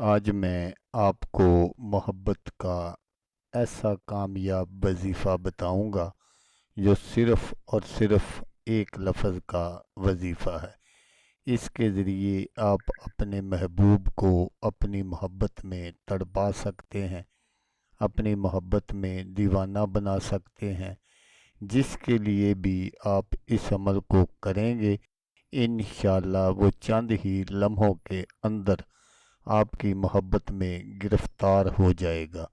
آج میں آپ کو محبت کا ایسا کامیاب وظیفہ بتاؤں گا جو صرف اور صرف ایک لفظ کا وظیفہ ہے۔ اس کے ذریعے آپ اپنے محبوب کو اپنی محبت میں تڑپا سکتے ہیں، اپنی محبت میں دیوانہ بنا سکتے ہیں۔ جس کے لیے بھی آپ اس عمل کو کریں گے، انشاءاللہ وہ چند ہی لمحوں کے اندر آپ کی محبت میں گرفتار ہو جائے گا۔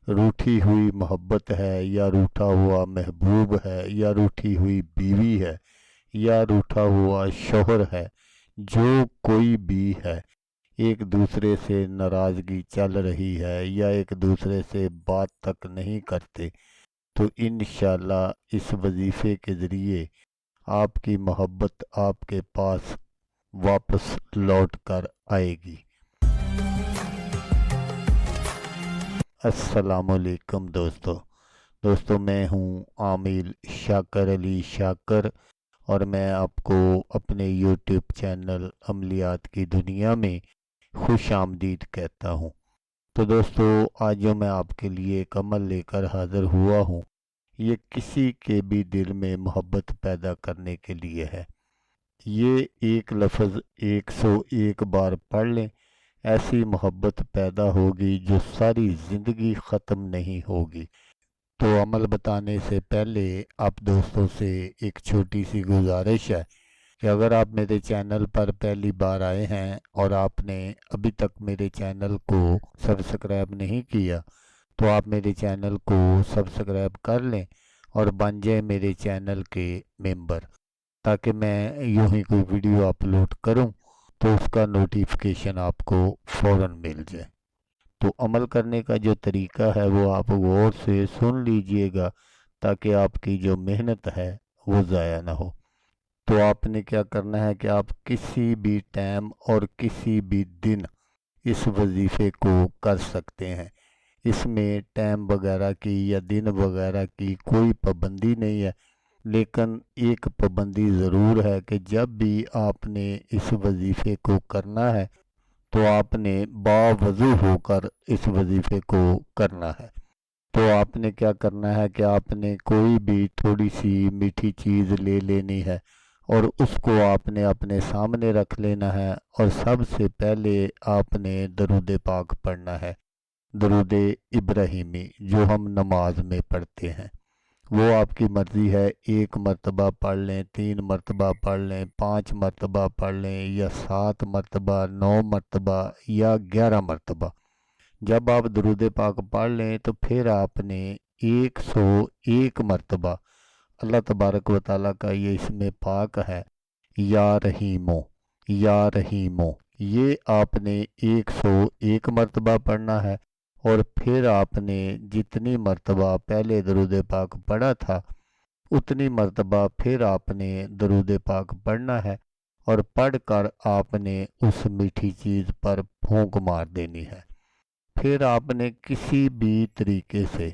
روٹھی ہوئی محبت ہے یا روٹھا ہوا محبوب ہے یا روٹھی ہوئی بیوی ہے یا روٹھا ہوا شوہر ہے، جو کوئی بھی ہے، ایک دوسرے سے ناراضگی چل رہی ہے یا ایک دوسرے سے بات تک نہیں کرتے، تو انشاءاللہ اس وظیفے کے ذریعے آپ کی محبت آپ کے پاس واپس لوٹ کر آئے گی۔ السلام علیکم دوستو، میں ہوں عامل شاکر علی شاکر، اور میں آپ کو اپنے یوٹیوب چینل عملیات کی دنیا میں خوش آمدید کہتا ہوں۔ تو دوستو، آج جو میں آپ کے لیے ایک عمل لے کر حاضر ہوا ہوں، یہ کسی کے بھی دل میں محبت پیدا کرنے کے لیے ہے۔ یہ ایک لفظ 101 بار پڑھ لیں، ایسی محبت پیدا ہوگی جو ساری زندگی ختم نہیں ہوگی۔ تو عمل بتانے سے پہلے آپ دوستوں سے ایک چھوٹی سی گزارش ہے کہ اگر آپ میرے چینل پر پہلی بار آئے ہیں اور آپ نے ابھی تک میرے چینل کو سبسکرائب نہیں کیا، تو آپ میرے چینل کو سبسکرائب کر لیں اور بن جائیں میرے چینل کے ممبر، تاکہ میں یوں ہی کوئی ویڈیو اپلوڈ کروں تو اس کا نوٹیفیکیشن آپ کو فوراً مل جائے۔ تو عمل کرنے کا جو طریقہ ہے وہ آپ غور سے سن لیجئے گا، تاکہ آپ کی جو محنت ہے وہ ضائع نہ ہو۔ تو آپ نے کیا کرنا ہے کہ آپ کسی بھی ٹائم اور کسی بھی دن اس وظیفے کو کر سکتے ہیں۔ اس میں ٹائم وغیرہ کی یا دن وغیرہ کی کوئی پابندی نہیں ہے، لیکن ایک پابندی ضرور ہے کہ جب بھی آپ نے اس وظیفے کو کرنا ہے تو آپ نے باوضو ہو کر اس وظیفے کو کرنا ہے۔ تو آپ نے کیا کرنا ہے کہ آپ نے کوئی بھی تھوڑی سی میٹھی چیز لے لینی ہے اور اس کو آپ نے اپنے سامنے رکھ لینا ہے، اور سب سے پہلے آپ نے درود پاک پڑھنا ہے، درود ابراہیمی جو ہم نماز میں پڑھتے ہیں۔ وہ آپ کی مرضی ہے، 1 مرتبہ پڑھ لیں، 3 مرتبہ پڑھ لیں، 5 مرتبہ پڑھ لیں، یا 7 مرتبہ، 9 مرتبہ یا 11 مرتبہ۔ جب آپ درود پاک پڑھ لیں تو پھر آپ نے 101 مرتبہ اللہ تبارک و تعالیٰ کا یہ اسم پاک ہے، یا رحیمو، یا رحیمو، یہ آپ نے 101 مرتبہ پڑھنا ہے، اور پھر آپ نے جتنی مرتبہ پہلے درود پاک پڑھا تھا اتنی مرتبہ پھر آپ نے درود پاک پڑھنا ہے، اور پڑھ کر آپ نے اس میٹھی چیز پر پھونک مار دینی ہے۔ پھر آپ نے کسی بھی طریقے سے،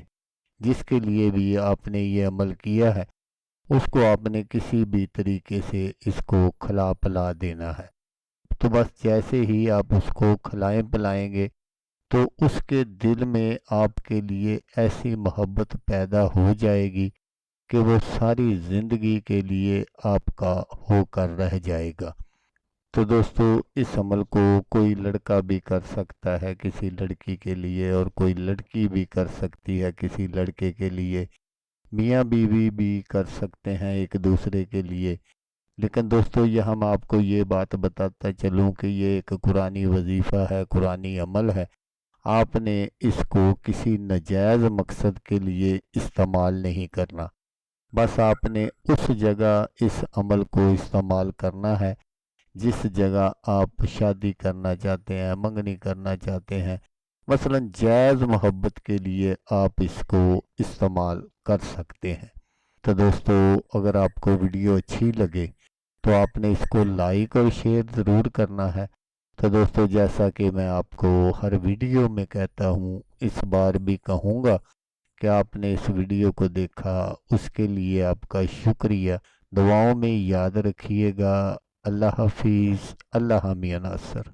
جس کے لیے بھی آپ نے یہ عمل کیا ہے، اس کو آپ نے کسی بھی طریقے سے اس کو کھلا پلا دینا ہے۔ تو بس جیسے ہی آپ اس کو کھلائیں پلائیں گے تو اس کے دل میں آپ کے لیے ایسی محبت پیدا ہو جائے گی کہ وہ ساری زندگی کے لیے آپ کا ہو کر رہ جائے گا۔ تو دوستو، اس عمل کو کوئی لڑکا بھی کر سکتا ہے کسی لڑکی کے لیے، اور کوئی لڑکی بھی کر سکتی ہے کسی لڑکے کے لیے، میاں بیوی بھی کر سکتے ہیں ایک دوسرے کے لیے۔ لیکن دوستو، یہ ہم آپ کو یہ بات بتاتا چلوں کہ یہ ایک قرآنی وظیفہ ہے، قرآنی عمل ہے۔ آپ نے اس کو کسی ناجائز مقصد کے لیے استعمال نہیں کرنا۔ بس آپ نے اس جگہ اس عمل کو استعمال کرنا ہے جس جگہ آپ شادی کرنا چاہتے ہیں، منگنی کرنا چاہتے ہیں، مثلا جائز محبت کے لیے آپ اس کو استعمال کر سکتے ہیں۔ تو دوستو، اگر آپ کو ویڈیو اچھی لگے تو آپ نے اس کو لائک اور شیئر ضرور کرنا ہے۔ تو دوستو، جیسا کہ میں آپ کو ہر ویڈیو میں کہتا ہوں، اس بار بھی کہوں گا کہ آپ نے اس ویڈیو کو دیکھا، اس کے لیے آپ کا شکریہ۔ دعاؤں میں یاد رکھیے گا۔ اللہ حافظ، اللہ حامی ناصر۔